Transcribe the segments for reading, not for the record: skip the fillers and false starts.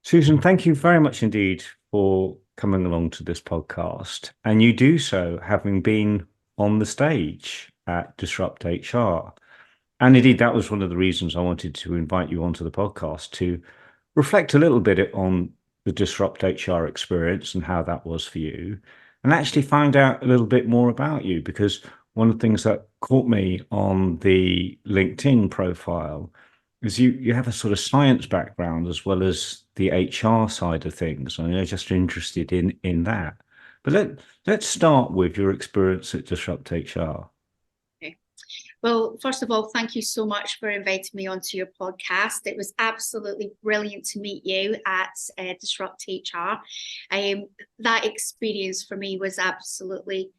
Susan, thank you very much indeed for coming along to this podcast. And you do so having been on the stage at Disrupt HR. And indeed, that was one of the reasons I wanted to invite you onto the podcast to reflect a little bit on the Disrupt HR experience and how that was for you, and actually find out a little bit more about you. Because one of the things that caught me on the LinkedIn profile is you have a sort of science background as well as the HR side of things. And I'm just interested in that. But let's start with your experience at Disrupt HR. Okay. Well, first of all, thank you so much for inviting me onto your podcast. It was absolutely brilliant to meet you at Disrupt HR. That experience for me was absolutely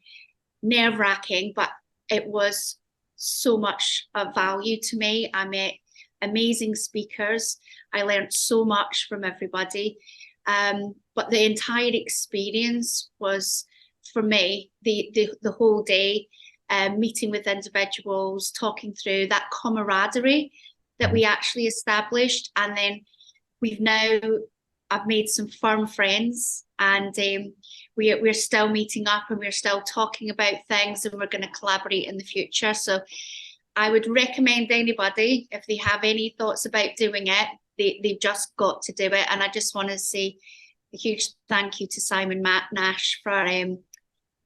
nerve-wracking, but it was so much of value to me. I met amazing speakers. I learned so much from everybody. But the entire experience was, for me, the whole day, meeting with individuals, talking through that camaraderie that we actually established. And then I've made some firm friends, and we're still meeting up and we're still talking about things, and we're going to collaborate in the future. So I would recommend anybody, if they have any thoughts about doing it, they've just got to do it. And I just want to say a huge thank you to Simon Nash for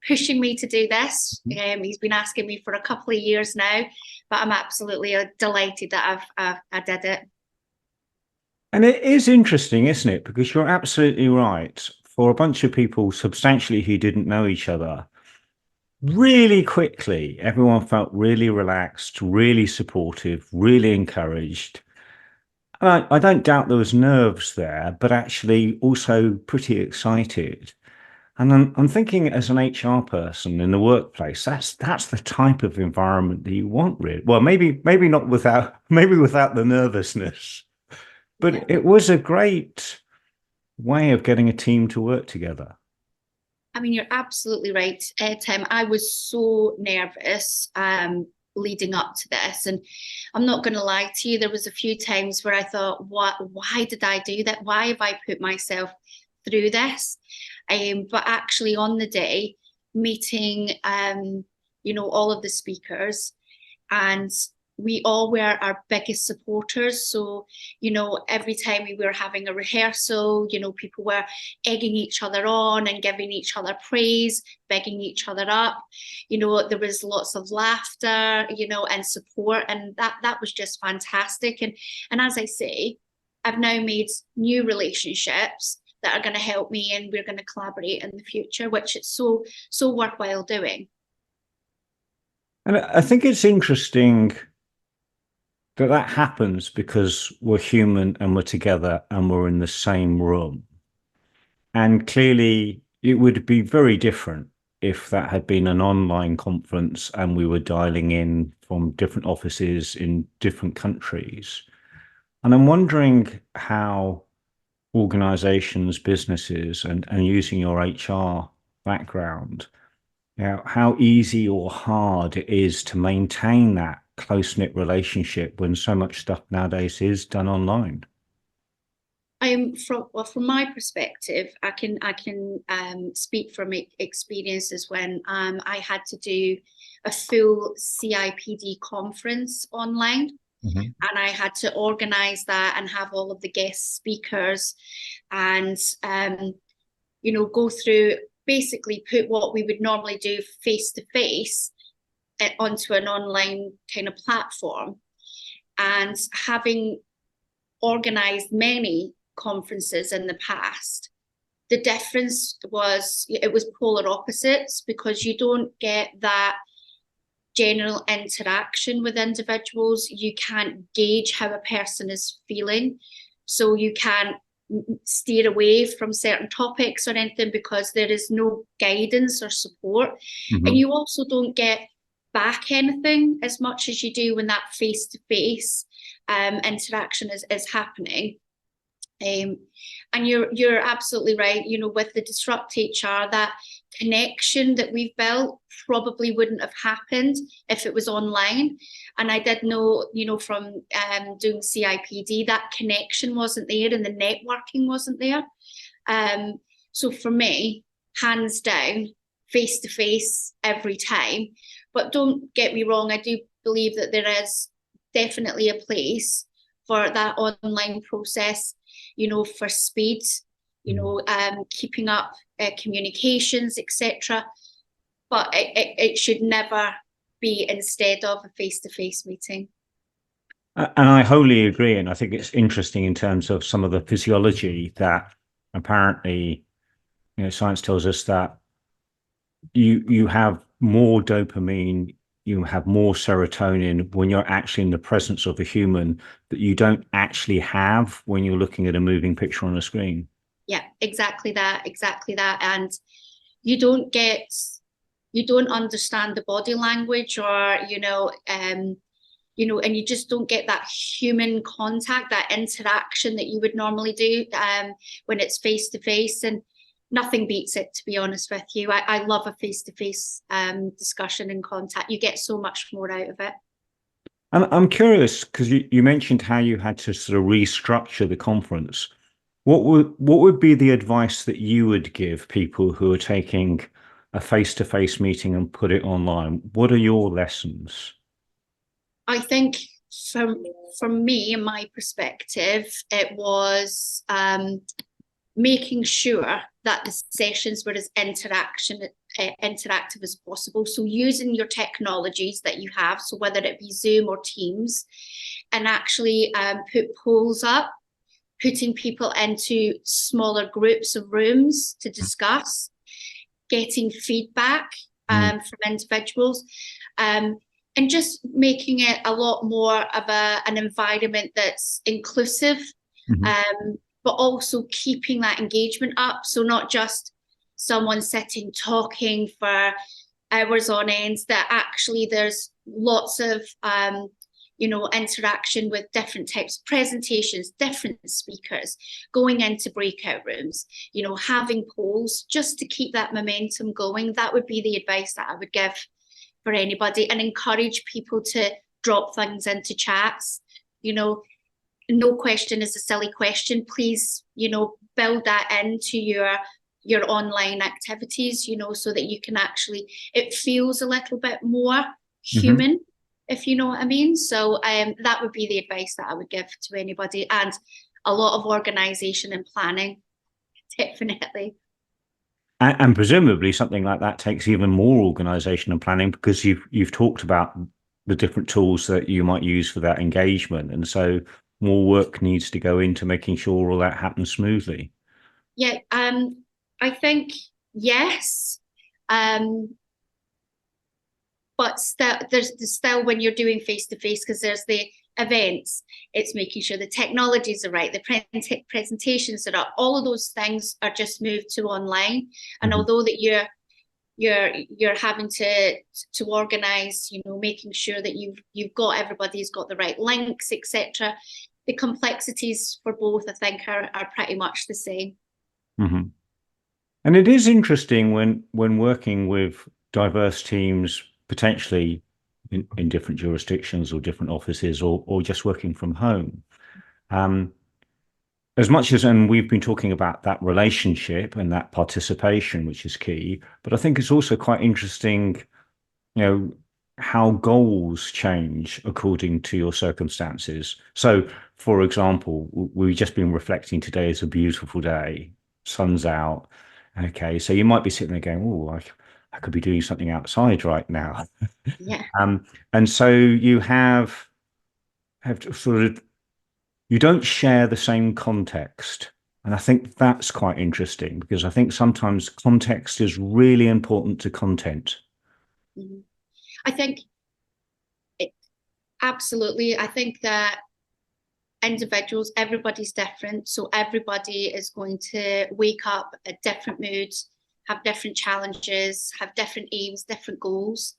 pushing me to do this. He's been asking me for a couple of years now, but I'm absolutely delighted that I did it. And it is interesting, isn't it? Because you're absolutely right. For a bunch of people substantially who didn't know each other, really quickly, everyone felt really relaxed, really supportive, really encouraged. And I don't doubt there was nerves there, but actually also pretty excited. And I'm thinking as an HR person in the workplace, that's the type of environment that you want, really. Well, maybe not without the nervousness, but Yeah. it was a great way of getting a team to work together. I mean, you're absolutely right, Tim. I was so nervous leading up to this, and I'm not going to lie to you. There was a few times where I thought, "What? Why did I do that? Why have I put myself through this?" But actually, on the day, meeting, all of the speakers, and we all were our biggest supporters. So, every time we were having a rehearsal, people were egging each other on and giving each other praise, begging each other up. There was lots of laughter, and support. And that was just fantastic. And as I say, I've now made new relationships that are going to help me, and we're going to collaborate in the future, which is so worthwhile doing. And I think it's interesting that happens because we're human and we're together and we're in the same room. And clearly, it would be very different if that had been an online conference and we were dialing in from different offices in different countries. And I'm wondering how organizations, businesses, and using your HR background, how easy or hard it is to maintain that close-knit relationship when so much stuff nowadays is done online. From my perspective, I can speak from experiences when I had to do a full CIPD conference online. Mm-hmm. And I had to organize that and have all of the guest speakers and, go through, basically put what we would normally do face to face onto an online kind of platform. And having organized many conferences in the past, the difference was it was polar opposites, because you don't get that general interaction with individuals. You can't gauge how a person is feeling, so you can't steer away from certain topics or anything because there is no guidance or support. Mm-hmm. And you also don't get back anything as much as you do when that face-to-face interaction is happening. And you're absolutely right. With the Disrupt HR, that connection that we've built probably wouldn't have happened if it was online. And I did know, from doing CIPD, that connection wasn't there and the networking wasn't there. So for me, hands down, face to face every time. But don't get me wrong, I do believe that there is definitely a place for that online process, for speed, keeping up communications, etc. But it should never be instead of a face-to-face meeting. And I wholly agree. And I think it's interesting in terms of some of the physiology that apparently, science tells us that you have more dopamine, you have more serotonin when you're actually in the presence of a human that you don't actually have when you're looking at a moving picture on a screen. Yeah, exactly that. And you don't understand the body language, or and you just don't get that human contact, that interaction that you would normally do when it's face to face. And nothing beats it, to be honest with you. I love a face to face discussion and contact. You get so much more out of it. I'm curious because you mentioned how you had to sort of restructure the conference. What would be the advice that you would give people who are taking a face-to-face meeting and put it online? What are your lessons? I think from me and my perspective, it was making sure that the sessions were as interactive as possible. So using your technologies that you have, so whether it be Zoom or Teams, and actually put polls up, putting people into smaller groups of rooms to discuss, getting feedback from individuals, and just making it a lot more of an environment that's inclusive, but also keeping that engagement up. So not just someone sitting talking for hours on end, that actually there's lots of interaction with different types of presentations, different speakers, going into breakout rooms, having polls just to keep that momentum going. That would be the advice that I would give for anybody, and encourage people to drop things into chats. No question is a silly question. Please, build that into your online activities, so that you can actually, it feels a little bit more human, if you know what I mean. So that would be the advice that I would give to anybody, and a lot of organisation and planning, definitely. And presumably something like that takes even more organisation and planning, because you've talked about the different tools that you might use for that engagement, and so more work needs to go into making sure all that happens smoothly. Yeah, I think yes. But there's still, when you're doing face-to-face, because there's the events, it's making sure the technologies are right, the presentations are up, all of those things are just moved to online. And although that you're having to organize, making sure that you've got, everybody's got the right links, etc., the complexities for both, I think, are pretty much the same. And it is interesting when working with diverse teams, potentially in different jurisdictions or different offices, or just working from home. As much as, and we've been talking about that relationship and that participation, which is key, but I think it's also quite interesting, how goals change according to your circumstances. So, for example, we've just been reflecting, today is a beautiful day, sun's out. Okay, so you might be sitting there going, oh, I could be doing something outside right now. Yeah. And so you have to sort of, you don't share the same context. And I think that's quite interesting, because I think sometimes context is really important to content. I think absolutely. I think that individuals, everybody's different. So everybody is going to wake up at different moods, have different challenges, have different aims, different goals.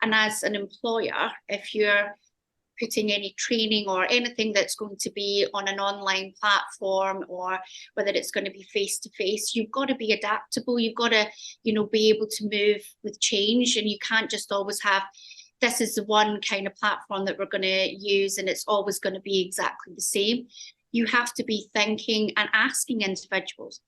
And as an employer, if you're putting any training or anything that's going to be on an online platform, or whether it's going to be face to face, you've got to be adaptable. You've got to, be able to move with change, and you can't just always have, this is the one kind of platform that we're going to use and it's always going to be exactly the same. You have to be thinking and asking individuals,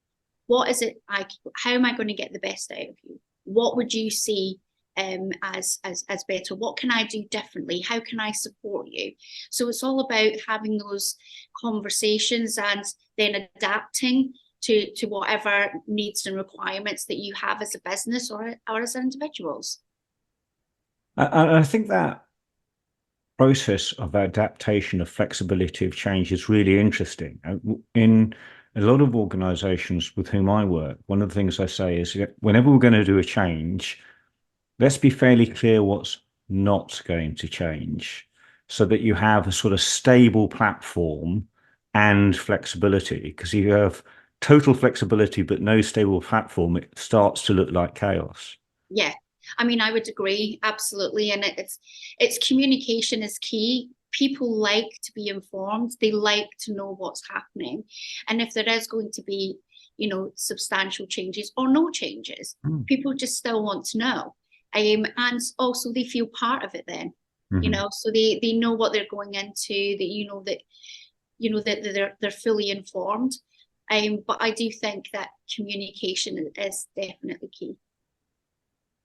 what is it how am I going to get the best out of you? What would you see as better? What can I do differently? How can I support you? So it's all about having those conversations and then adapting to whatever needs and requirements that you have as a business or as individuals. I think that process of adaptation, of flexibility, of change is really interesting. In a lot of organizations with whom I work, one of the things I say is, whenever we're going to do a change, let's be fairly clear what's not going to change, so that you have a sort of stable platform and flexibility. Because if you have total flexibility but no stable platform, it starts to look like chaos. Yeah, I mean, I would agree, absolutely. And it's communication is key. People like to be informed. They like to know what's happening. And if there is going to be, substantial changes or no changes, people just still want to know. And also they feel part of it then, so they know what they're going into, that, that they're fully informed. But I do think that communication is definitely key.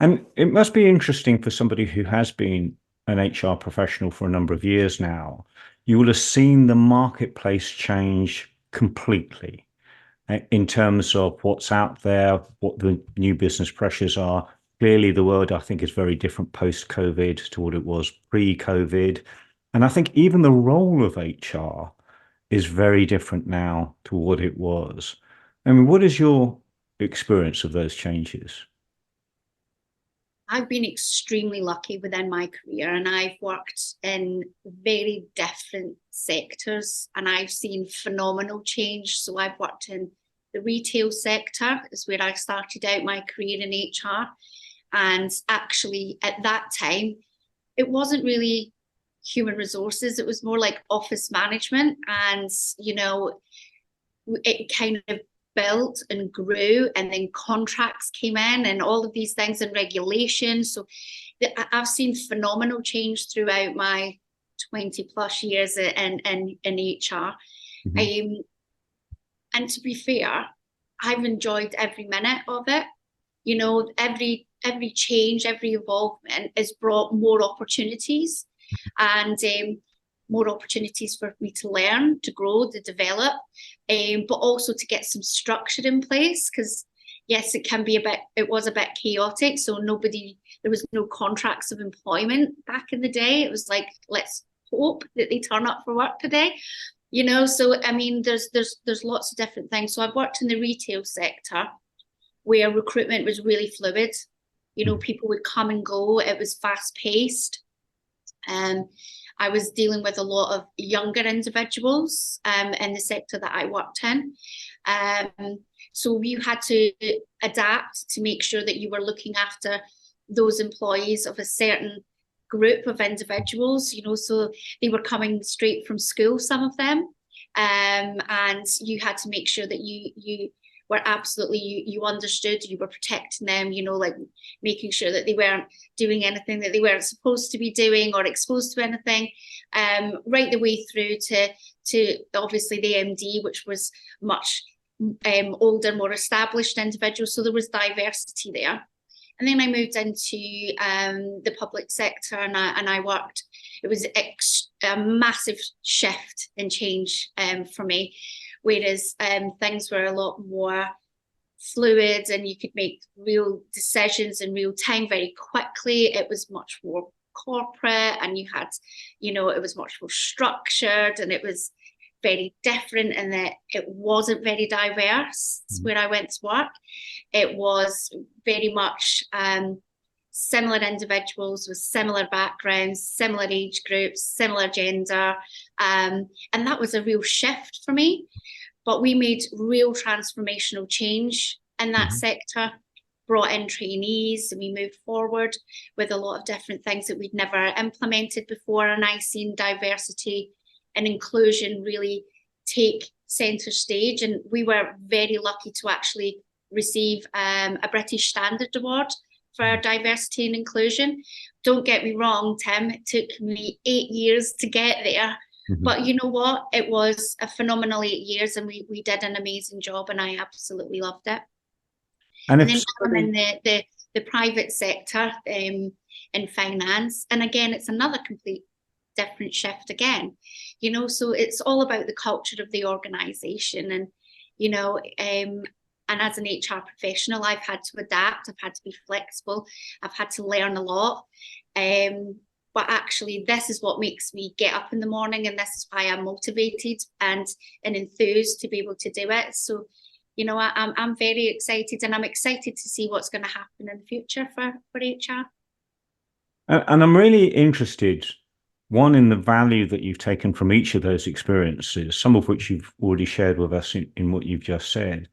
And it must be interesting for somebody who has been an HR professional for a number of years now. You will have seen the marketplace change completely in terms of what's out there, what the new business pressures are. Clearly, the world, I think, is very different post-COVID to what it was pre-COVID. And I think even the role of HR is very different now to what it was. I mean, what is your experience of those changes? I've been extremely lucky within my career, and I've worked in very different sectors, and I've seen phenomenal change. So I've worked in the retail sector, is where I started out my career in HR. And actually at that time, it wasn't really human resources. It was more like office management. And, it kind of built and grew, and then contracts came in and all of these things and regulations. So I've seen phenomenal change throughout my 20 plus years in HR. And to be fair, I've enjoyed every minute of it. Every change, every involvement has brought more opportunities, and more opportunities for me to learn, to grow, to develop, but also to get some structure in place. Because yes, it was a bit chaotic. So there was no contracts of employment back in the day. It was like, let's hope that they turn up for work today. So I mean, there's lots of different things. So I've worked in the retail sector, where recruitment was really fluid. People would come and go. It was fast paced. I was dealing with a lot of younger individuals in the sector that I worked in. So you had to adapt to make sure that you were looking after those employees of a certain group of individuals, so they were coming straight from school, some of them. And you had to make sure that you were absolutely, you understood, you were protecting them, like making sure that they weren't doing anything that they weren't supposed to be doing or exposed to anything, right the way through to obviously the MD, which was much older, more established individuals. So there was diversity there. And then I moved into the public sector, and I worked. It was a massive shift and change for me, whereas things were a lot more fluid, and you could make real decisions in real time very quickly. It was much more corporate, and you had, it was much more structured, and it was very different in that it wasn't very diverse where I went to work. It was very much similar individuals with similar backgrounds, similar age groups, similar gender. And that was a real shift for me. But we made real transformational change in that sector, brought in trainees, and we moved forward with a lot of different things that we'd never implemented before. And I've seen diversity and inclusion really take centre stage. And we were very lucky to actually receive a British Standard Award for diversity and inclusion. Don't get me wrong, Tim, it took me 8 years to get there. But you know what? It was a phenomenal 8 years, and we did an amazing job, and I absolutely loved it. And then I'm in the private sector in finance. And again, it's another complete different shift again. So it's all about the culture of the organisation. And, and as an HR professional, I've had to adapt, I've had to be flexible, I've had to learn a lot. But actually, this is what makes me get up in the morning, and this is why I'm motivated and enthused to be able to do it. So, I'm very excited, and I'm excited to see what's going to happen in the future for HR. And I'm really interested, one, in the value that you've taken from each of those experiences, some of which you've already shared with us in what you've just said.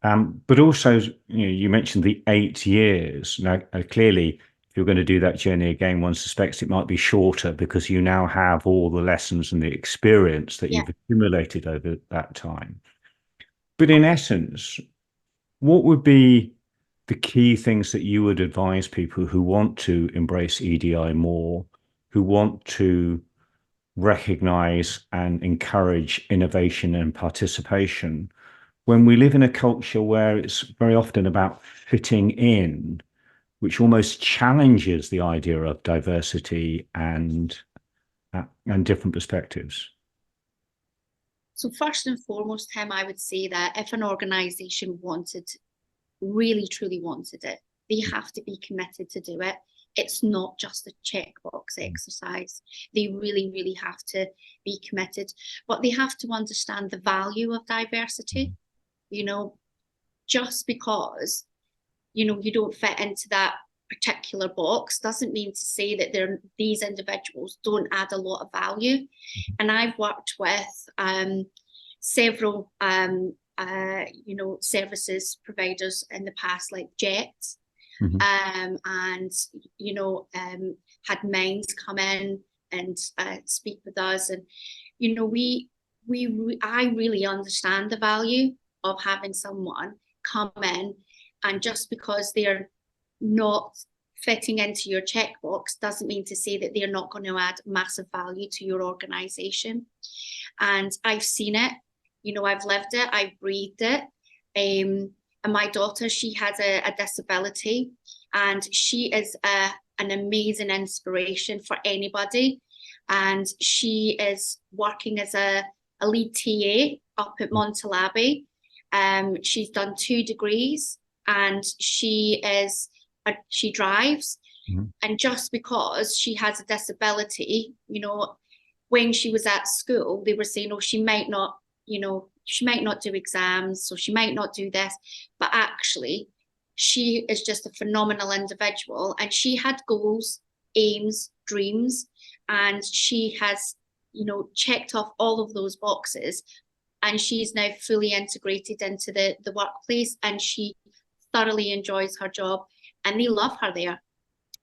But also, you mentioned the 8 years. Now, clearly, if you're going to do that journey again, one suspects it might be shorter because you now have all the lessons and the experience that you've accumulated over that time. But in essence, what would be the key things that you would advise people who want to embrace EDI more, who want to recognize and encourage innovation and participation, when we live in a culture where it's very often about fitting in, which almost challenges the idea of diversity and different perspectives? So first and foremost, Tim, I would say that if an organisation really truly wanted it, they have to be committed to do it. It's not just a checkbox exercise. They really, really have to be committed. But they have to understand the value of diversity. Just because, you don't fit into that particular box doesn't mean to say that these individuals don't add a lot of value. And I've worked with several services providers in the past, like Jet, and had Minds come in and speak with us. And I really understand the value of having someone come in, and just because they're not fitting into your checkbox doesn't mean to say that they're not going to add massive value to your organization. And I've seen it, I've lived it, I've breathed it. And my daughter, she has a disability, and she is an amazing inspiration for anybody. And she is working as a lead TA up at Montalabbey. She's done 2 degrees, and she drives. And just because she has a disability, when she was at school, they were saying, oh, she might not do exams, so she might not do this. But actually, she is just a phenomenal individual, and she had goals, aims, dreams, and she has, checked off all of those boxes. And she's now fully integrated into the workplace, and she thoroughly enjoys her job, and they love her there.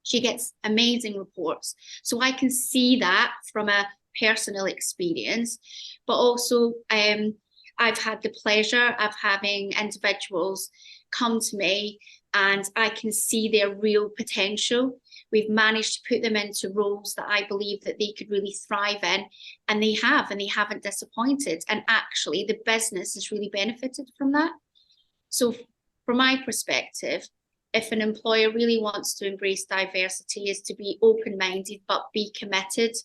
She gets amazing reports. So I can see that from a personal experience, but also I've had the pleasure of having individuals come to me, and I can see their real potential. We've managed to put them into roles that I believe that they could really thrive in, and they haven't disappointed. And actually, the business has really benefited from that. So from my perspective, if an employer really wants to embrace diversity, is to be open-minded, but be committed,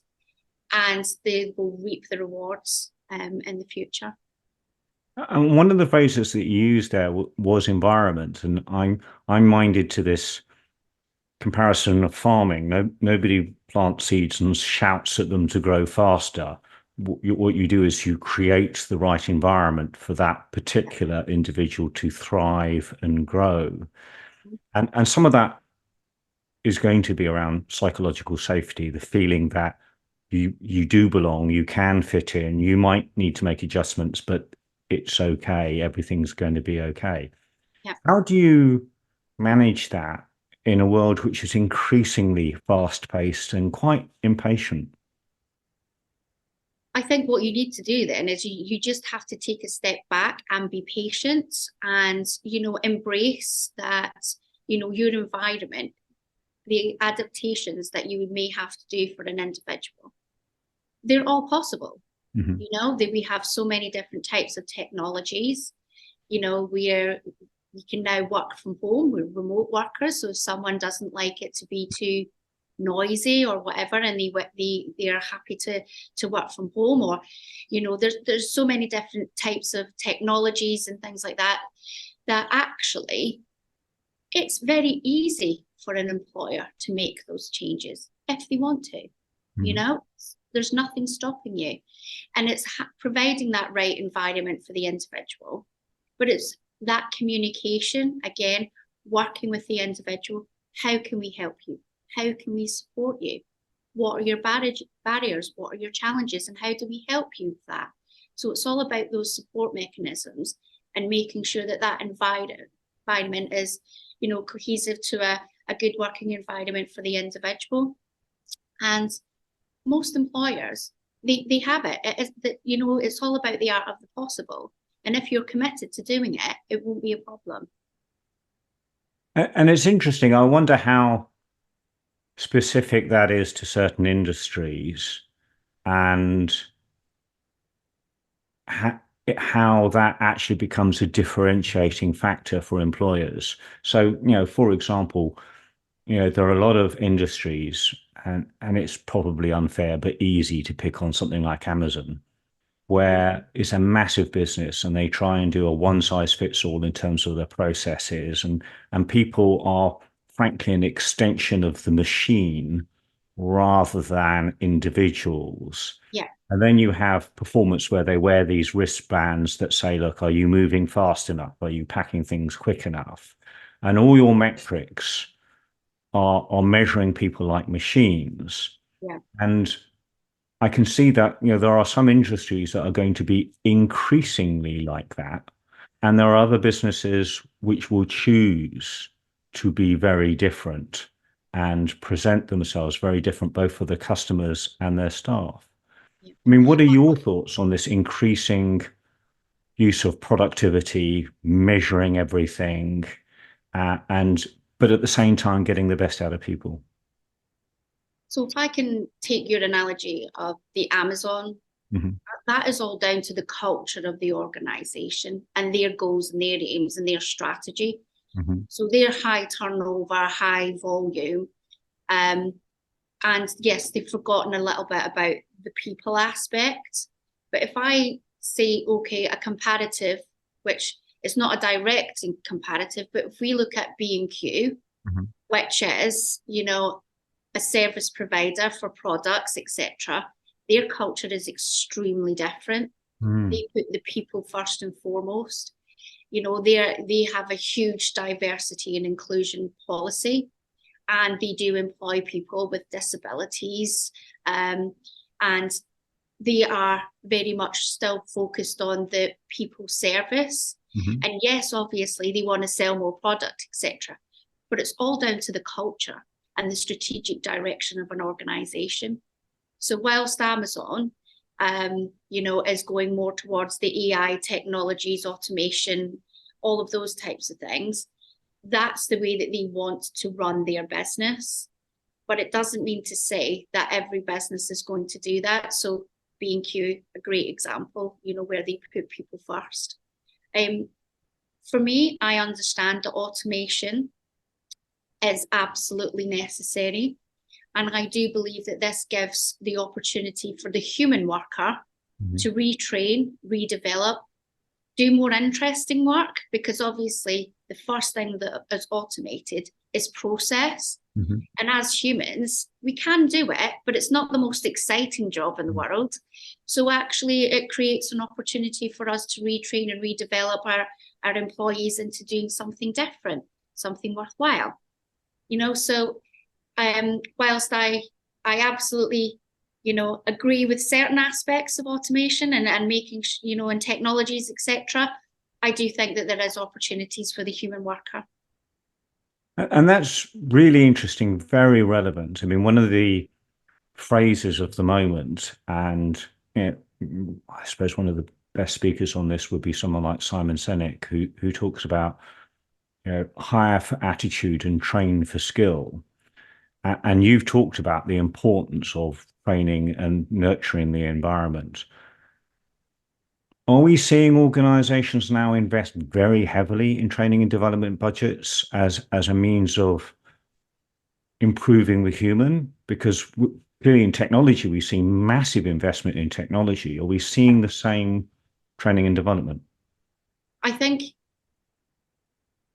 and they will reap the rewards in the future. And one of the phrases that you used there was environment, and I'm minded to this comparison of farming. Nobody plants seeds and shouts at them to grow faster. What you do is you create the right environment for that particular individual to thrive and grow. And some of that is going to be around psychological safety, the feeling that you do belong, you can fit in, you might need to make adjustments, but it's okay, everything's going to be okay. Yeah. How do you manage that in a world which is increasingly fast-paced and quite impatient? I think what you need to do then is you just have to take a step back and be patient and, embrace that, your environment, the adaptations that you may have to do for an individual. They're all possible. Mm-hmm. That we have so many different types of technologies, where we can now work from home. We're remote workers. So if someone doesn't like it to be too noisy or whatever, and they're happy to work from home, or there's so many different types of technologies and things like that actually it's very easy for an employer to make those changes if they want to. There's nothing stopping you, and it's providing that right environment for the individual, but it's that communication again, working with the individual. How can we help you? How can we support you? What are your barriers? What are your challenges? And how do we help you with that? So it's all about those support mechanisms and making sure that environment is, cohesive to a good working environment for the individual. And most employers, they have it. It's all about the art of the possible. And if you're committed to doing it, it won't be a problem. And it's interesting. I wonder how specific that is to certain industries, and how that actually becomes a differentiating factor for employers. So, for example, there are a lot of industries, and it's probably unfair, but easy to pick on something like Amazon, where it's a massive business and they try and do a one size fits all in terms of their processes, and people are frankly an extension of the machine rather than individuals. Yeah. And then you have performance where they wear these wristbands that say, look, are you moving fast enough? Are you packing things quick enough? And all your metrics are measuring people like machines. Yeah. And I can see that, there are some industries that are going to be increasingly like that. And there are other businesses which will choose to be very different and present themselves very different, both for the customers and their staff. Yeah. I mean, what are your thoughts on this increasing use of productivity, measuring everything, but at the same time getting the best out of people? So if I can take your analogy of the Amazon, that is all down to the culture of the organization and their goals and their aims and their strategy. So they're high turnover, high volume. And yes, they've forgotten a little bit about the people aspect. But if I say, okay, a comparative, which is not a direct comparative, but if we look at B&Q, which is, a service provider for products, etc., their culture is extremely different. They put the people first and foremost. They have a huge diversity and inclusion policy, and they do employ people with disabilities, and they are very much still focused on the people service. And yes, obviously they want to sell more product, etc., but it's all down to the culture and the strategic direction of an organization. So whilst Amazon, is going more towards the AI technologies, automation, all of those types of things, that's the way that they want to run their business. But it doesn't mean to say that every business is going to do that. So B&Q, a great example, where they put people first. For me, I understand that automation is absolutely necessary. And I do believe that this gives the opportunity for the human worker to retrain, redevelop, do more interesting work, because obviously the first thing that is automated is process. And as humans, we can do it, but it's not the most exciting job in the world. So actually it creates an opportunity for us to retrain and redevelop our employees into doing something different, something worthwhile. So whilst I absolutely, agree with certain aspects of automation and making, and technologies, etc., I do think that there is opportunities for the human worker. And that's really interesting, very relevant. I mean, one of the phrases of the moment, and I suppose one of the best speakers on this would be someone like Simon Sinek, who talks about, hire for attitude and train for skill. And you've talked about the importance of training and nurturing the environment. Are we seeing organizations now invest very heavily in training and development budgets as a means of improving the human? Because clearly in technology, we've seen massive investment in technology. Are we seeing the same training and development? I think,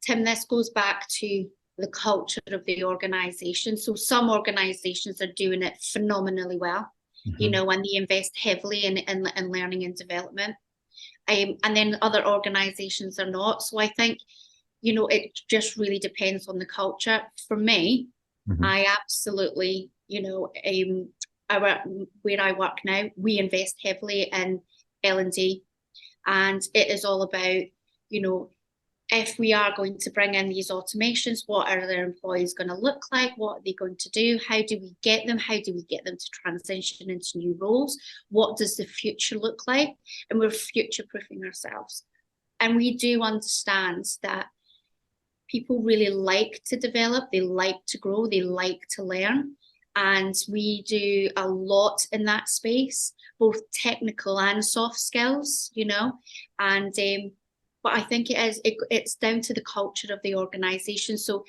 Tim, this goes back to the culture of the organization. So some organizations are doing it phenomenally well, when they invest heavily in learning and development. And then other organizations are not. So I think, it just really depends on the culture. For me, I absolutely, where I work now, we invest heavily in L&D, and it is all about, if we are going to bring in these automations, what are their employees going to look like? What are they going to do? How do we get them? How do we get them to transition into new roles? What does the future look like? And we're future-proofing ourselves. And we do understand that people really like to develop, they like to grow, they like to learn. And we do a lot in that space, both technical and soft skills, and but I think it's down to the culture of the organization. So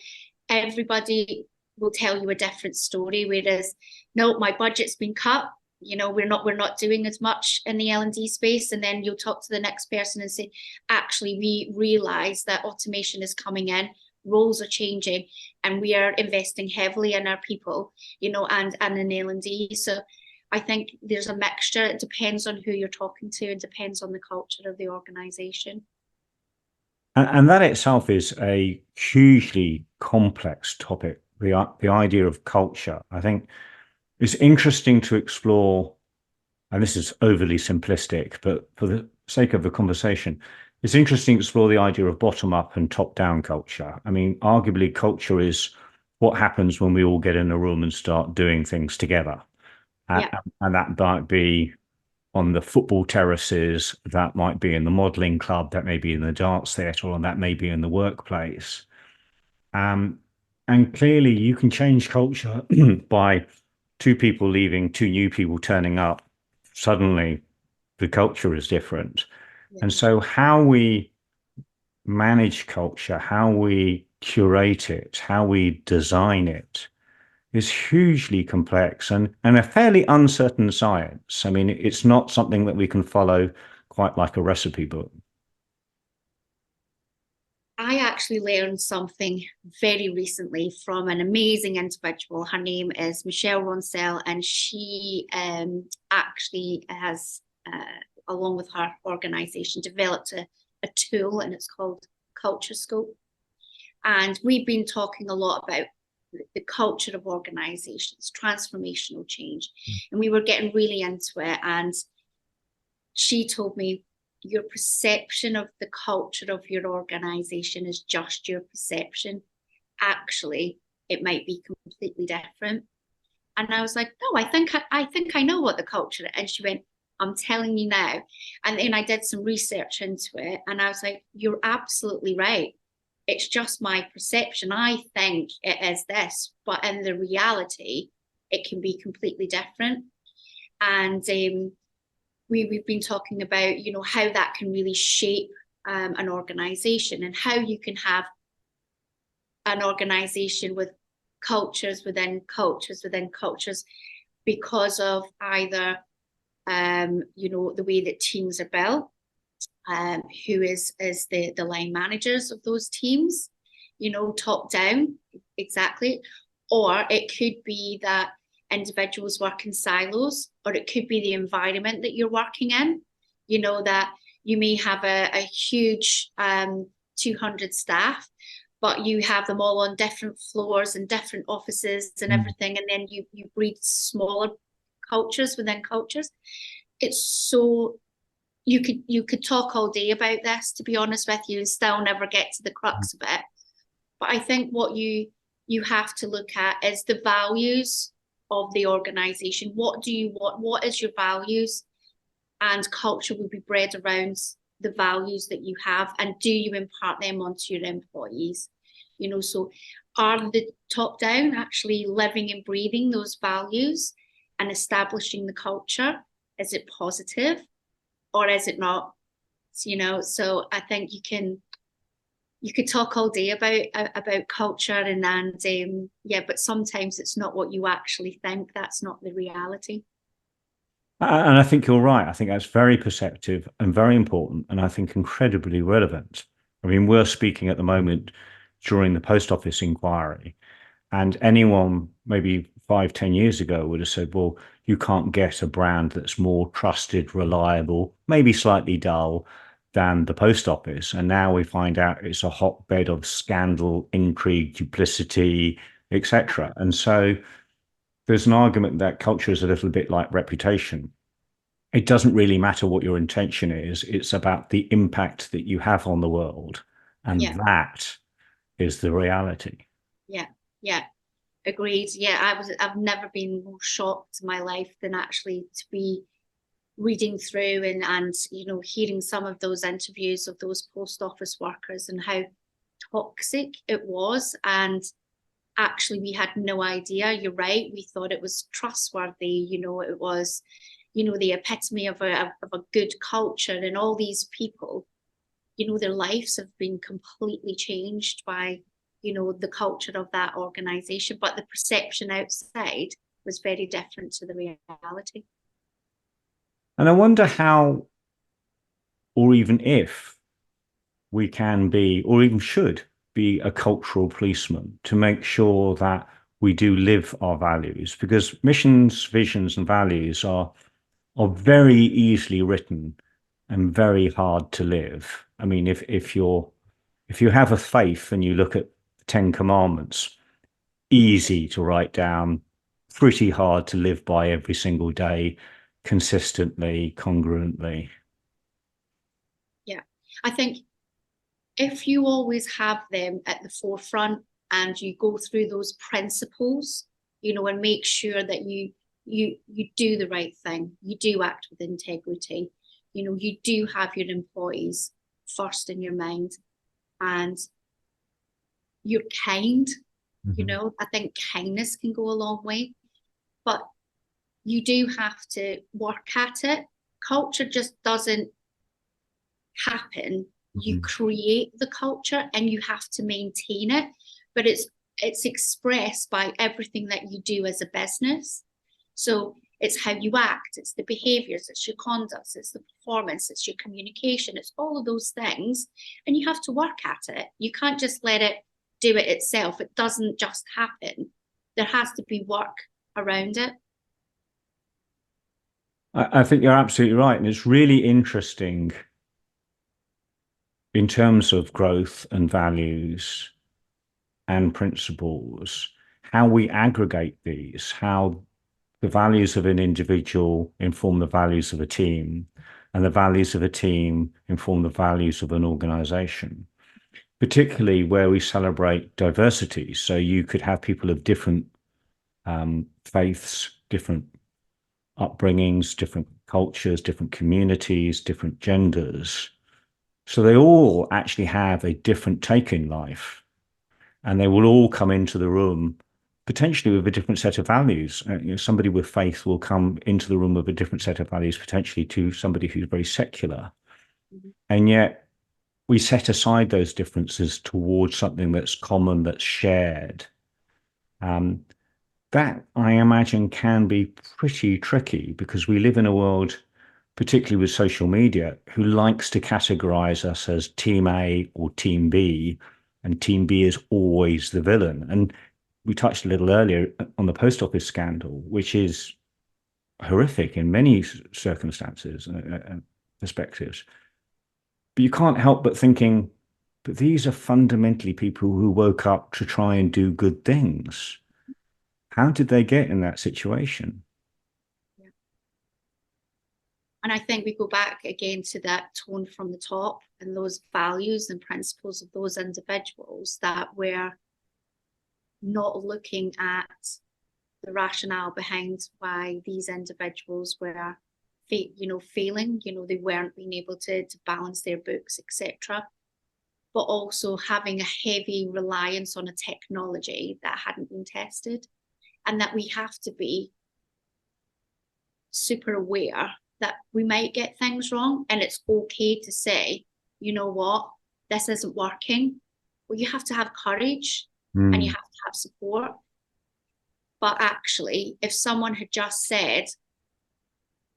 everybody will tell you a different story, whereas, no, my budget's been cut, we're not doing as much in the L&D space. And then you'll talk to the next person and say, actually, we realize that automation is coming in, roles are changing, and we are investing heavily in our people, and in L&D. So I think there's a mixture. It depends on who you're talking to, and depends on the culture of the organization. And that itself is a hugely complex topic, the idea of culture. I think it's interesting to explore, and this is overly simplistic, but for the sake of the conversation, it's interesting to explore the idea of bottom up and top down culture. I mean, arguably, culture is what happens when we all get in a room and start doing things together. Yeah. And that might be on the football terraces, that might be in the modeling club, that may be in the dance theatre, and that may be in the workplace. And clearly, you can change culture by two people leaving, two new people turning up. Suddenly, the culture is different. Yeah. And so, how we manage culture, how we curate it, how we design it is hugely complex and a fairly uncertain science. I mean, it's not something that we can follow quite like a recipe book. I actually learned something very recently from an amazing individual. Her name is Michelle Roncel, and she actually has, along with her organization, developed a tool, and it's called Culture Scope. And we've been talking a lot about the culture of organizations, transformational change. And we were getting really into it. And she told me, your perception of the culture of your organization is just your perception. Actually, it might be completely different. And I was like, no, I think I know what the culture is. And she went, I'm telling you now. And then I did some research into it, and I was like, you're absolutely right. It's just my perception. I think it is this, but in the reality, it can be completely different. And we've been talking about, how that can really shape an organization, and how you can have an organization with cultures within cultures within cultures, because of either, the way that teams are built, who is the line managers of those teams, top down, exactly. Or it could be that individuals work in silos, or it could be the environment that you're working in, that you may have a huge 200 staff, but you have them all on different floors and different offices and everything, and then you breed smaller cultures within cultures. It's so, you could talk all day about this, to be honest with you, and still never get to the crux of it. But I think what you have to look at is the values of the organization. What do you want? What is your values? And culture will be bred around the values that you have, and do you impart them onto your employees? So are the top down actually living and breathing those values and establishing the culture? Is it positive or is it not? So I think you could talk all day about culture and yeah, but sometimes it's not what you actually think. That's not the reality. And I think you're right. I think that's very perceptive and very important, and I think incredibly relevant. I mean, we're speaking at the moment during the post office inquiry, and anyone maybe 5, 10 years ago would have said, well, you can't get a brand that's more trusted, reliable, maybe slightly dull than the post office. And now we find out it's a hotbed of scandal, intrigue, duplicity, etc. And so there's an argument that culture is a little bit like reputation. It doesn't really matter what your intention is. It's about the impact that you have on the world. And Yeah, that is the reality. yeah, yeah. Agreed. Yeah, I've never been more shocked in my life than actually to be reading through and hearing some of those interviews of those post office workers and how toxic it was. And actually we had no idea. You're right. We thought it was trustworthy. It was, the epitome of a good culture, and all these people, their lives have been completely changed by the culture of that organization, but the perception outside was very different to the reality. And I wonder how, or even if, we can be, or even should be, a cultural policeman to make sure that we do live our values, because missions, visions, and values are very easily written and very hard to live. I mean, if you have a faith and you look at the Ten Commandments, easy to write down, pretty hard to live by every single day, consistently, congruently. Yeah, I think if you always have them at the forefront and you go through those principles, and make sure that you do the right thing, you do act with integrity, you do have your employees first in your mind, and you're kind. I think kindness can go a long way, but you do have to work at it. Culture just doesn't happen. You create the culture and you have to maintain it, but it's expressed by everything that you do as a business. So it's how you act, it's the behaviors, it's your conduct, it's the performance, it's your communication, it's all of those things, and you have to work at it. You can't just let it do it itself. It doesn't just happen. There has to be work around it. I think you're absolutely right. And it's really interesting in terms of growth and values and principles, how we aggregate these, how the values of an individual inform the values of a team, and the values of a team inform the values of an organization, particularly where we celebrate diversity. So you could have people of different faiths, different upbringings, different cultures, different communities, different genders. So they all actually have a different take in life, and they will all come into the room potentially with a different set of values. Somebody with faith will come into the room with a different set of values potentially to somebody who's very secular. And yet we set aside those differences towards something that's common, that's shared. That, I imagine, can be pretty tricky because we live in a world, particularly with social media, who likes to categorize us as team A or team B, and team B is always the villain. And we touched a little earlier on the post office scandal, which is horrific in many circumstances and perspectives. But you can't help but thinking, but these are fundamentally people who woke up to try and do good things. How did they get in that situation? And I think we go back again to that tone from the top and those values and principles of those individuals that were not looking at the rationale behind why these individuals were failing, they weren't being able to balance their books, etc. But also having a heavy reliance on a technology that hadn't been tested, and that we have to be super aware that we might get things wrong, and it's okay to say, you know what, this isn't working. Well, you have to have courage and you have to have support. But actually, if someone had just said,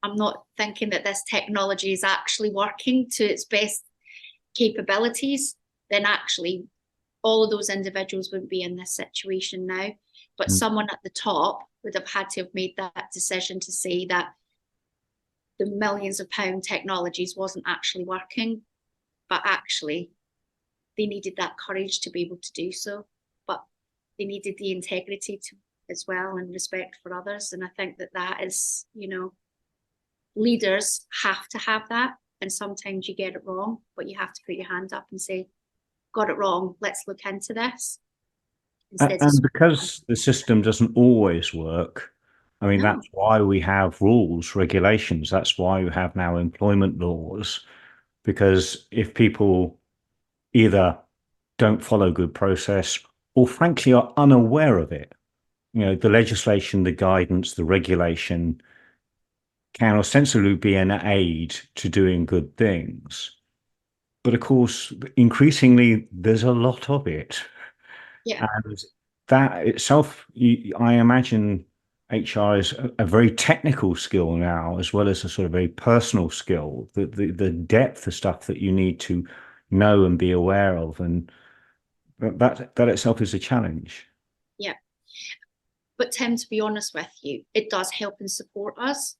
I'm not thinking that this technology is actually working to its best capabilities, then actually all of those individuals wouldn't be in this situation now. But someone at the top would have had to have made that decision to say that the millions of pound technologies wasn't actually working, but actually they needed that courage to be able to do so. But they needed the integrity to as well, and respect for others. And I think that is, leaders have to have that. And sometimes you get it wrong, but you have to put your hand up and say, got it wrong, let's look into this. And because the system doesn't always work, I mean, that's why we have rules, regulations. That's why we have now employment laws, because if people either don't follow good process or frankly are unaware of it, the legislation, the guidance, the regulation can ostensibly be an aid to doing good things. But of course, increasingly, there's a lot of it. Yeah. And that itself, I imagine HR is a very technical skill now, as well as a sort of very personal skill, the depth of stuff that you need to know and be aware of. And that itself is a challenge. Yeah. But Tim, to be honest with you, it does help and support us,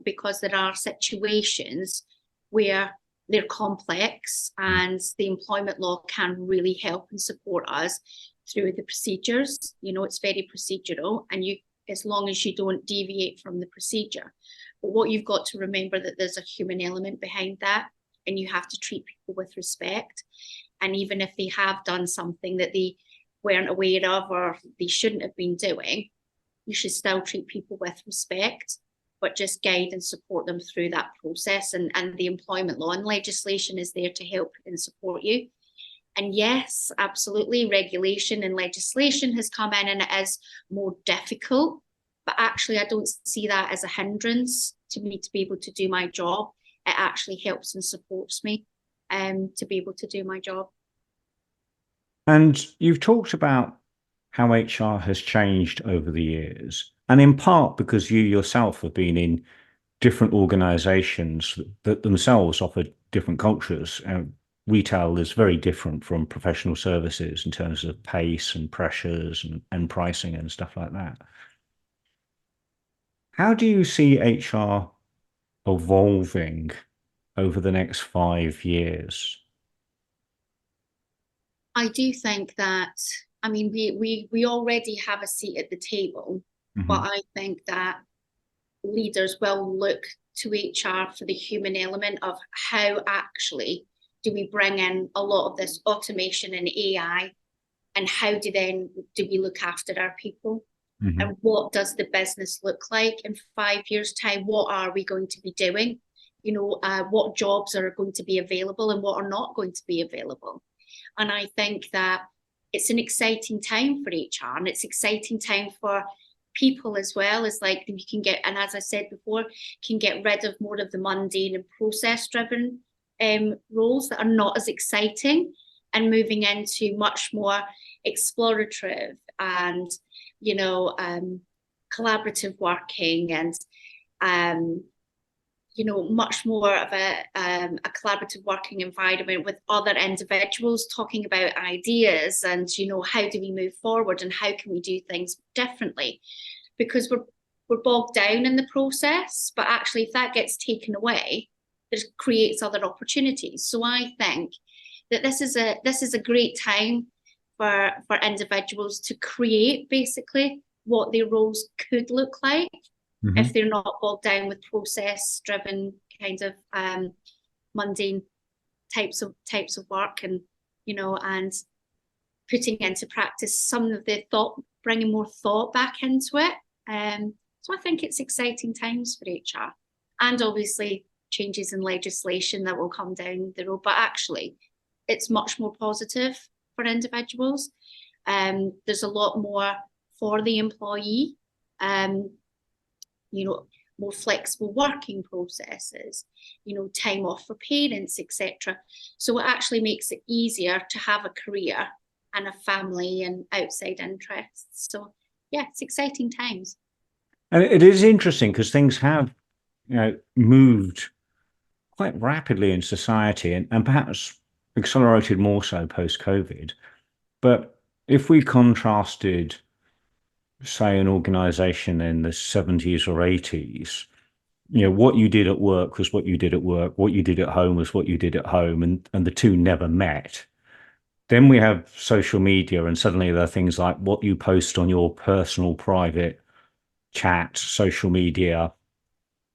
because there are situations where they're complex and the employment law can really help and support us through the procedures. It's very procedural, and as long as you don't deviate from the procedure. But what you've got to remember that there's a human element behind that, and you have to treat people with respect. And even if they have done something that they weren't aware of or they shouldn't have been doing, you should still treat people with respect, but just guide and support them through that process. And the employment law and legislation is there to help and support you. And yes, absolutely, regulation and legislation has come in and it is more difficult, but actually I don't see that as a hindrance to me to be able to do my job. It actually helps and supports me to be able to do my job. And you've talked about how HR has changed over the years, and in part because you yourself have been in different organizations that themselves offer different cultures. Retail is very different from professional services in terms of pace and pressures and pricing and stuff like that. How do you see HR evolving over the next 5 years? I do think that, we already have a seat at the table, but I think that leaders will look to HR for the human element of how actually do we bring in a lot of this automation and AI, and how do we look after our people? And what does the business look like in 5 years' time? What are we going to be doing? What jobs are going to be available and what are not going to be available? And I think that it's an exciting time for HR, and it's exciting time for people as well. As like you can get, and as I said before, can get rid of more of the mundane and process-driven roles that are not as exciting, and moving into much more explorative and collaborative working, and much more of a collaborative working environment with other individuals talking about ideas and, how do we move forward and how can we do things differently? Because we're bogged down in the process, but actually if that gets taken away, it creates other opportunities. So I think that this is a great time for individuals to create basically what their roles could look like, Hmm. if they're not bogged down with process-driven kind of mundane types of work, and and putting into practice some of the thought, bringing more thought back into it. So I think it's exciting times for HR, and obviously changes in legislation that will come down the road. But actually, it's much more positive for individuals. There's a lot more for the employee. More flexible working processes, time off for parents, etc. So it actually makes it easier to have a career and a family and outside interests. So yeah, it's exciting times. And it is interesting because things have, moved quite rapidly in society, and perhaps accelerated more so post-COVID. But if we contrasted, say, an organization in the 70s or 80s, what you did at work was what you did at work, what you did at home was what you did at home, and the two never met. Then we have social media, and suddenly there are things like what you post on your personal private chat, social media.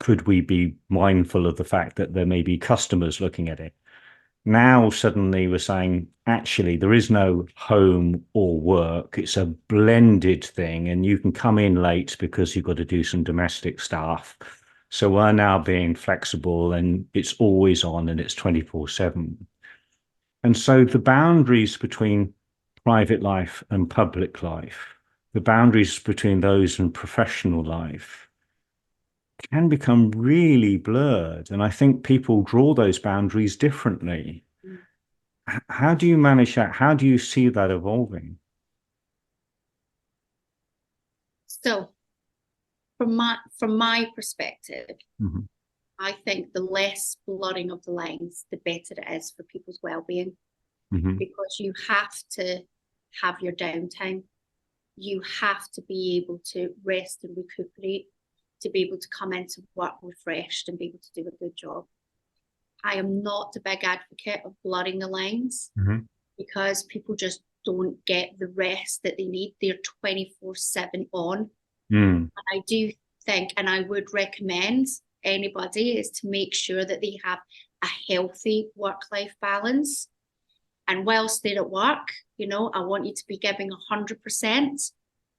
Could we be mindful of the fact that there may be customers looking at it? Now, suddenly, we're saying, actually, there is no home or work. It's a blended thing, and you can come in late because you've got to do some domestic stuff. So we're now being flexible, and it's always on, and it's 24/7. And so the boundaries between private life and public life, the boundaries between those and professional life, can become really blurred. And I think people draw those boundaries differently. How do you manage that? How do you see that evolving? So from my perspective, Mhm. I think the less blurring of the lines, the better it is for people's well-being, Mhm. because you have to have your downtime. You have to be able to rest and recuperate, to be able to come into work refreshed and be able to do a good job. I am not a big advocate of blurring the lines, Mhm. because people just don't get the rest that they need. They're 24/7 on. Mm. And I do think, and I would recommend anybody, is to make sure that they have a healthy work-life balance. And whilst they're at work, I want you to be giving 100%.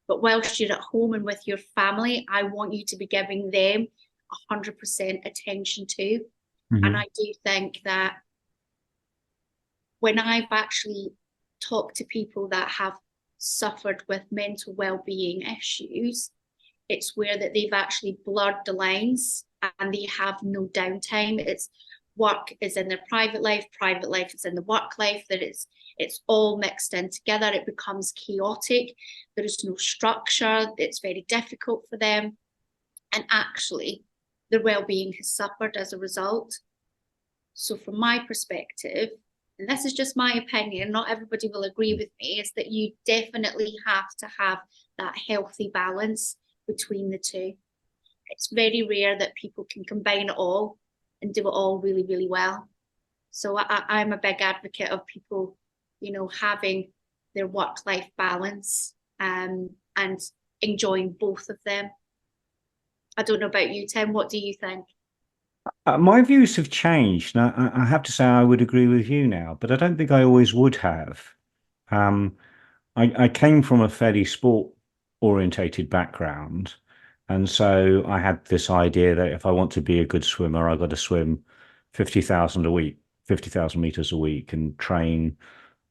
But whilst you're at home and with your family, I want you to be giving them 100% attention too. And Mhm. I do think that when I've actually talked to people that have suffered with mental well-being issues, it's where that they've actually blurred the lines and they have no downtime. It's work is in their private life is in the work life, that it's all mixed in together. It becomes chaotic. There is no structure. It's very difficult for them. And actually, their well-being has suffered as a result. So from my perspective, and this is just my opinion, not everybody will agree with me, is that you definitely have to have that healthy balance between the two. It's very rare that people can combine it all and do it all really, really well. So I'm a big advocate of people, having their work-life balance, and enjoying both of them. I don't know about you, Tim. What do you think? My views have changed. Now, I have to say I would agree with you now, but I don't think I always would have. Um, I came from a fairly sport orientated background. And so I had this idea that if I want to be a good swimmer, I've got to swim 50,000 a week, 50,000 meters a week, and train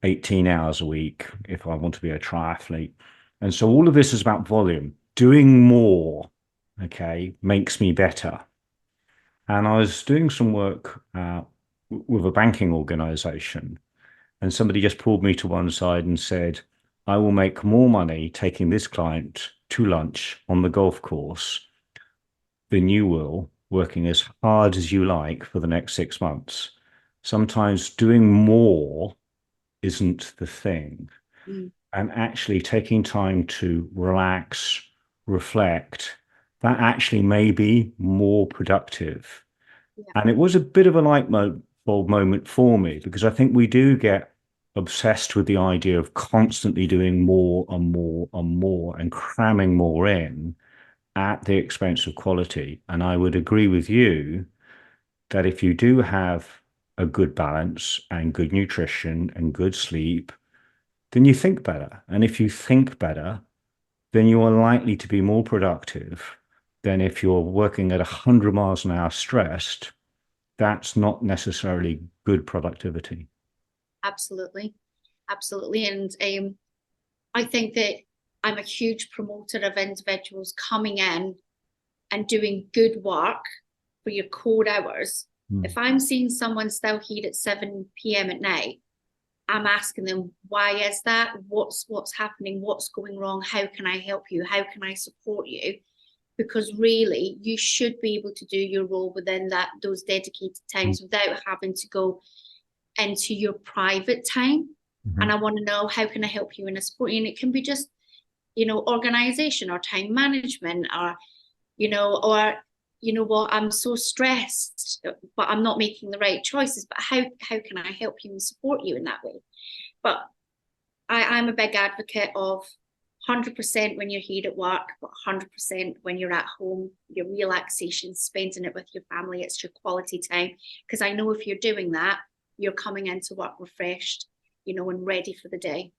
18 hours a week if I want to be a triathlete. And so all of this is about volume. Doing more, okay, makes me better. And I was doing some work with a banking organization, and somebody just pulled me to one side and said, I will make more money taking this client to lunch on the golf course than you will working as hard as you like for the next 6 months. Sometimes doing more isn't the thing. Mm. And actually taking time to relax, reflect, that actually may be more productive. Yeah. And it was a bit of a light bulb moment for me, because I think we do get obsessed with the idea of constantly doing more and more and more and cramming more in. at the expense of quality. And I would agree with you that if you do have a good balance and good nutrition and good sleep, then you think better. And if you think better, then you are likely to be more productive than if you're working at 100 miles an hour stressed. That's not necessarily good productivity. Absolutely. Absolutely. And I think that I'm a huge promoter of individuals coming in and doing good work for your core hours. If I'm seeing someone still here at 7 p.m. at night, I'm asking them, why is that? What's happening? What's going wrong? How can I help you? How can I support you? Because really, you should be able to do your role within those dedicated times without having to go into your private time. And I want to know, how can I help you in a support? And it can be just, organization or time management, or, or, what, I'm so stressed, but I'm not making the right choices. But how can I help you and support you in that way? But I'm a big advocate of 100% when you're here at work, but 100% when you're at home, your relaxation, spending it with your family, it's your quality time. Because I know if you're doing that, you're coming into work refreshed, and ready for the day.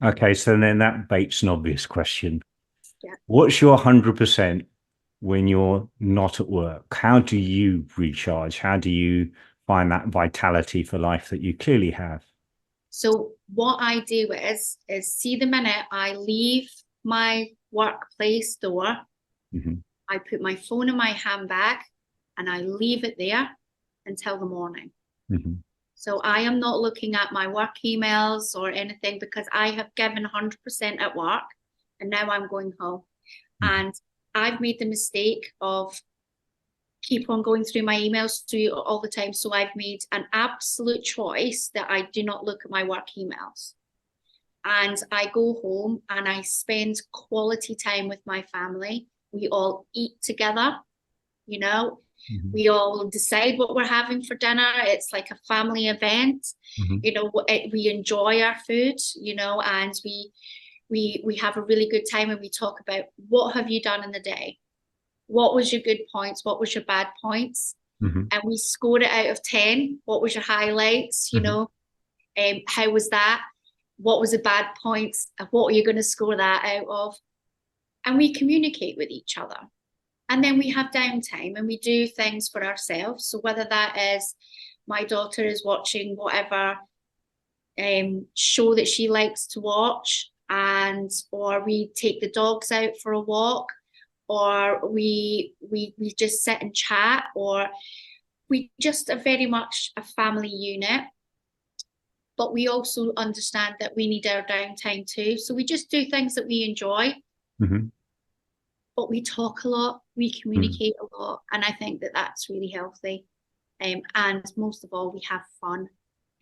Okay, so then that baits an obvious question. Yeah. What's your 100% when you're not at work? How do you recharge? How do you find that vitality for life that you clearly have? So what I do is see, the minute I leave my workplace door, I put my phone in my handbag and I leave it there until the morning. So I am not looking at my work emails or anything, because I have given 100% at work and now I'm going home. And I've made the mistake of keep on going through my emails through all the time. So I've made an absolute choice that I do not look at my work emails. And I go home and I spend quality time with my family. We all eat together, we all decide what we're having for dinner. It's like a family event. We enjoy our food, and we have a really good time, and we talk about, what have you done in the day? What was your good points? What was your bad points? And we score it out of 10. What was your highlights? How was that? What was the bad points? What are you going to score that out of? And we communicate with each other. And then we have downtime and we do things for ourselves. So whether that is my daughter is watching whatever show that she likes to watch, or we take the dogs out for a walk, or we just sit and chat, or we just are very much a family unit. But we also understand that we need our downtime too. So we just do things that we enjoy. But we talk a lot, we communicate a lot, and I think that that's really healthy. And most of all, we have fun,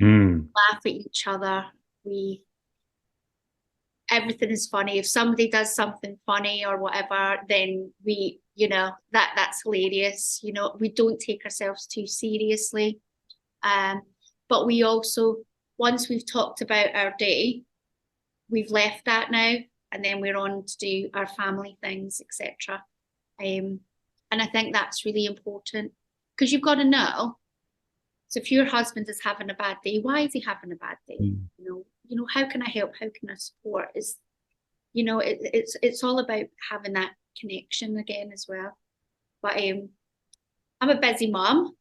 laugh at each other. Everything is funny. If somebody does something funny or whatever, then that's hilarious. We don't take ourselves too seriously. But we also, once we've talked about our day, we've left that now, and then we're on to do our family things, etc. And I think that's really important, because you've got to know. So if your husband is having a bad day, why is he having a bad day? How can I help? How can I support? It's all about having that connection again as well. But I'm a busy mum.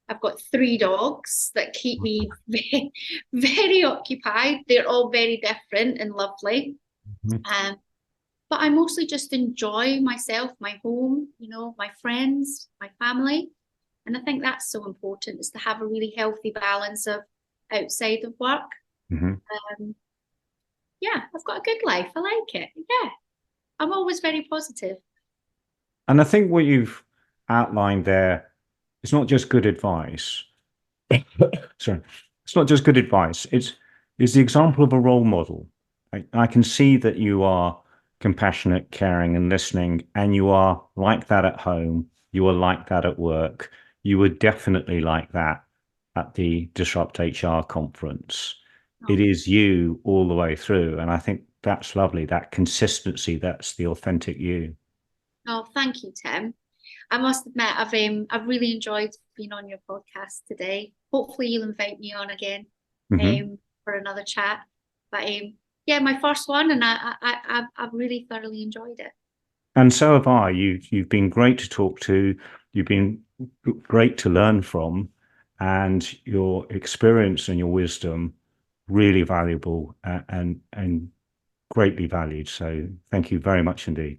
I've got 3 dogs that keep me very, very occupied. They're all very different and lovely. But I mostly just enjoy myself, my home, my friends, my family. And I think that's so important, is to have a really healthy balance of outside of work. I've got a good life. I like it. Yeah, I'm always very positive. And I think what you've outlined there, it's not just good advice. Sorry, it's not just good advice. It's the example of a role model. I can see that you are compassionate, caring, and listening, and you are like that at home. You are like that at work. You were definitely like that at the Disrupt HR conference. It is you all the way through. And I think that's lovely. That consistency, that's the authentic you. Oh, thank you, Tim. I must admit, I've really enjoyed being on your podcast today. Hopefully, you'll invite me on again Hmm. for another chat. But yeah, my first one, and I've really thoroughly enjoyed it. And so have I. You've been great to talk to. You've been great to learn from, and your experience and your wisdom really valuable and greatly valued. So thank you very much indeed.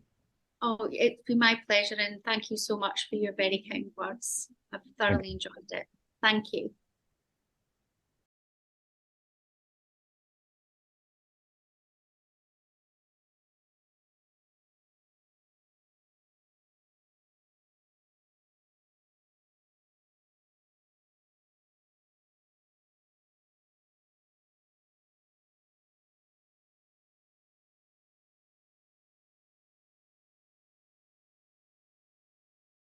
Oh, it's been my pleasure, and thank you so much for your very kind words. I've thoroughly enjoyed it. Thank you.